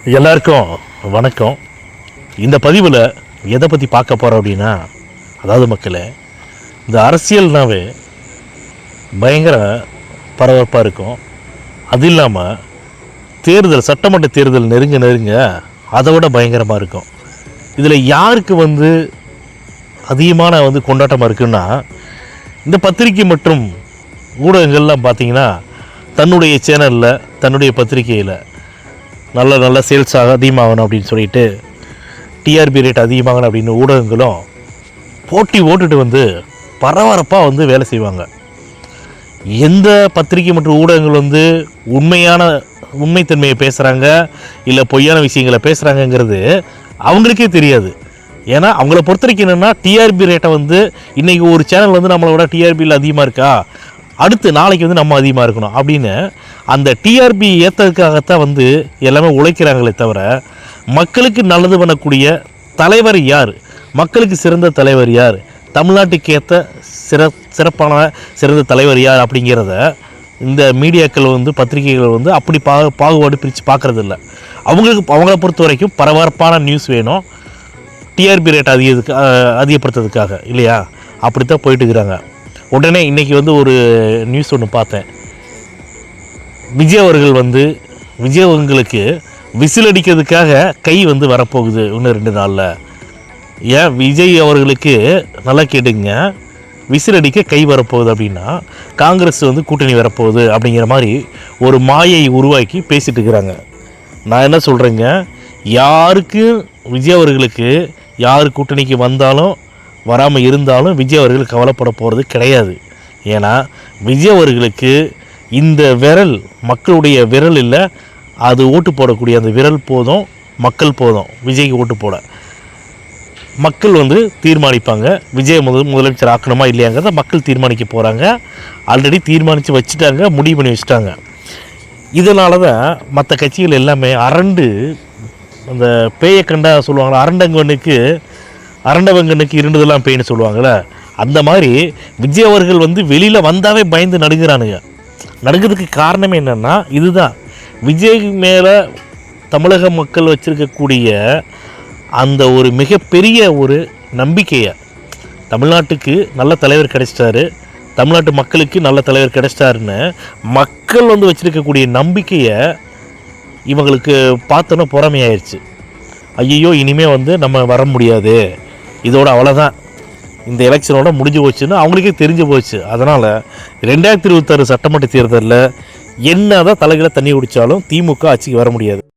எல்லாருக்கும் வணக்கம். இந்த பதிவில் எதை பற்றி பார்க்க போகிறோம் அப்படின்னா, அதாவது மக்களே, இந்த அரசியல்னாவே பயங்கர பரபரப்பாக இருக்கும். அது இல்லாமல் தேர்தல், சட்டமன்ற தேர்தல் நெருங்க அதை விட பயங்கரமாக இருக்கும். இதில் யாருக்கு அதிகமான கொண்டாட்டமாக இருக்குன்னா, இந்த பத்திரிகை மற்றும் ஊடகங்கள்லாம் பார்த்திங்கன்னா தன்னுடைய சேனலில், தன்னுடைய பத்திரிகையில் நல்ல சேல்ஸ் அதிகமாகணும் அப்படின்னு சொல்லிட்டு, டிஆர்பி ரேட் அதிகமாகணும் அப்படின்னு ஊடகங்களும் போட்டி ஓட்டுட்டு பரபரப்பாக வேலை செய்வாங்க. எந்த பத்திரிகை மற்றும் ஊடகங்கள் உண்மைத்தன்மையை பேசுகிறாங்க இல்லை பொய்யான விஷயங்களை பேசுகிறாங்கங்கிறது அவங்களுக்கே தெரியாது. ஏன்னா அவங்கள பொறுத்த வரைக்கும் என்னென்னா, டிஆர்பி ரேட்டை இன்றைக்கி ஒரு சேனல் நம்மளோட டிஆர்பியில் அதிகமாக இருக்கா, அடுத்து நாளைக்கு நம்ம அதிகமாக இருக்கணும் அப்படின்னு அந்த டிஆர்பி ஏற்றதுக்காகத்தான் எல்லாமே உழைக்கிறாங்களே தவிர, மக்களுக்கு நல்லது பண்ணக்கூடிய தலைவர் யார், மக்களுக்கு சிறந்த தலைவர் யார், தமிழ்நாட்டுக்கு ஏற்ற சிறப்பான சிறந்த தலைவர் யார் அப்படிங்கிறத இந்த மீடியாக்கள் பத்திரிகைகள் அப்படி பாகுபாடு பிரித்து பார்க்குறதில்ல. அவங்கள பொறுத்த வரைக்கும் பரபரப்பான நியூஸ் வேணும், டிஆர்பி ரேட் அதிகப்படுத்துறதுக்காக இல்லையா, அப்படித்தான் போயிட்டு இருக்கிறாங்க. உடனே இன்றைக்கி ஒரு நியூஸ் ஒன்று பார்த்தேன். விஜய் அவர்களுக்கு விசில் அடிக்கிறதுக்காக கை வரப்போகுது இன்னும் 2 நாளில். ஏன் விஜய் அவர்களுக்கு நல்லா கேட்டுங்க, விசில் அடிக்க கை வரப்போகுது அப்படின்னா காங்கிரஸ் கூட்டணி வரப்போகுது அப்படிங்கிற மாதிரி ஒரு மாயை உருவாக்கி பேசிகிட்டு இருக்கிறாங்க. நான் என்ன சொல்கிறேங்க, யாருக்கு விஜய் அவர்களுக்கு யார் கூட்டணிக்கு வந்தாலும் வராமல் இருந்தாலும் விஜய் அவர்கள் கவலைப்பட போகிறது கிடையாது. ஏன்னா விஜய் அவர்களுக்கு இந்த விரல் மக்களுடைய விரல் இல்லை, அது ஓட்டு போடக்கூடிய அந்த விரல் போதும், மக்கள் போதும். விஜய்க்கு ஓட்டு போட மக்கள் தீர்மானிப்பாங்க. விஜய் முதலமைச்சர் ஆக்கணுமா இல்லையாங்கிறத மக்கள் தீர்மானிக்க போகிறாங்க. ஆல்ரெடி தீர்மானித்து வச்சுட்டாங்க, முடிவு பண்ணி வச்சுட்டாங்க. இதனால தான் மற்ற கட்சிகள் எல்லாமே அரண்டு, அந்த பேயை கண்டா சொல்லுவாங்களா, அரண்டவங்கனுக்கு இருண்டதெல்லாம் பேய்னு சொல்லுவாங்களே, அந்த மாதிரி விஜய் அவர்கள் வெளியில் வந்தாவே பயந்து நடுங்கிறதுக்கு காரணமே என்னென்னா இதுதான். விஜய் மேலே தமிழக மக்கள் வச்சுருக்கக்கூடிய அந்த ஒரு மிகப்பெரிய ஒரு நம்பிக்கையை, தமிழ்நாட்டுக்கு நல்ல தலைவர் கிடைச்சிட்டாரு, தமிழ்நாட்டு மக்களுக்கு நல்ல தலைவர் கிடைச்சிட்டாருன்னு மக்கள் வச்சுருக்கக்கூடிய நம்பிக்கையை இவங்களுக்கு பார்த்தோன்னா பொறாமையாயிருச்சு. ஐயோ இனிமேல் நம்ம வர முடியாது, இதோட அவ்வளோதான், இந்த எலெக்ஷனோட முடிஞ்சு போச்சுன்னு அவங்களுக்கே தெரிஞ்சு போச்சு. அதனால் 2026 சட்டமன்ற தேர்தலில் என்ன தான் தலைகளை தண்ணி குடித்தாலும் திமுக ஆட்சிக்கு வர முடியாது.